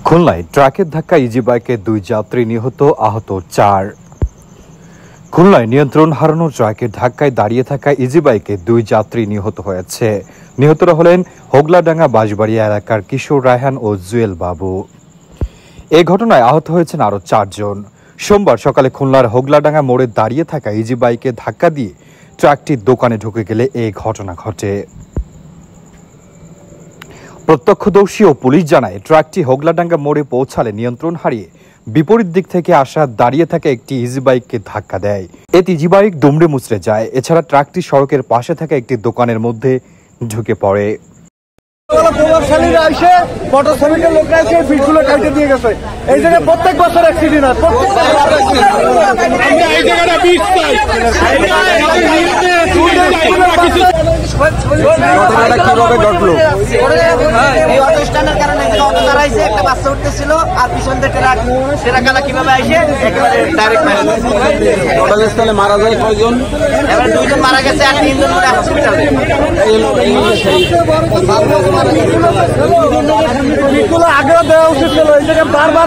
খুলনায় ট্রাকের ধাক্কায় ইজি বাইকে 2 যাত্রী নিহত, আহত 4। খুলনায় নিয়ন্ত্রণ হারানো ট্রাকের ধাক্কায় দাঁড়িয়ে থাকা ইজি বাইকে 2 যাত্রী নিহত হয়েছে। নিহতরা হলেন হোগলাডাঙ্গা বাঁশবাড়িয়া এলাকার কিশোর রায়হান ও জুয়েল বাবু। এই ঘটনায় আহত হয়েছেন আরো 4 জন। সোমবার সকালে খুলনার হোগলাডাঙ্গা মোড়ে দাঁড়িয়ে থাকা ইজি বাইকে ধাক্কা দিয়ে ট্রাকটি দোকানে ঢুকে গেলে এই ঘটনা ঘটে। প্রত্যক্ষদর্শী ও পুলিশ জানায়, ট্রাকটি হোগলাডাঙ্গা মোড়ে পৌঁছালে নিয়ন্ত্রণ হারিয়ে বিপরীত দিক থেকে আসা দাঁড়িয়ে থাকা একটি ইজি বাইককে ধাক্কা দেয়। এতে ইজি বাইক দুমড়ে মুচড়ে যায়। এছাড়া ট্রাকটি সড়কের পাশে থাকা একটি দোকানের মধ্যে ঢুকে পড়ে। এই জায়গায় প্রত্যেক বছর অ্যাক্সিডেন্ট হয়, ঘটনাটা কিভাবে ঘটলো? এই অটো স্ট্যান্ডের কারণে অটো দাঁড়াইছে, একটা বাচ্চা উঠতেছিল আর পিছন থেকে ট্রাক কিভাবে আইসে একেবারে ডাইরেক্ট মারা গেছে। ঘটনাস্থলে মারা যায় কয়জন? এবার 2 জন মারা গেছে আর 3 জন করে হসপিটালে। আগেও দেওয়া উচিত ছিল, এই জায়গায় বারবার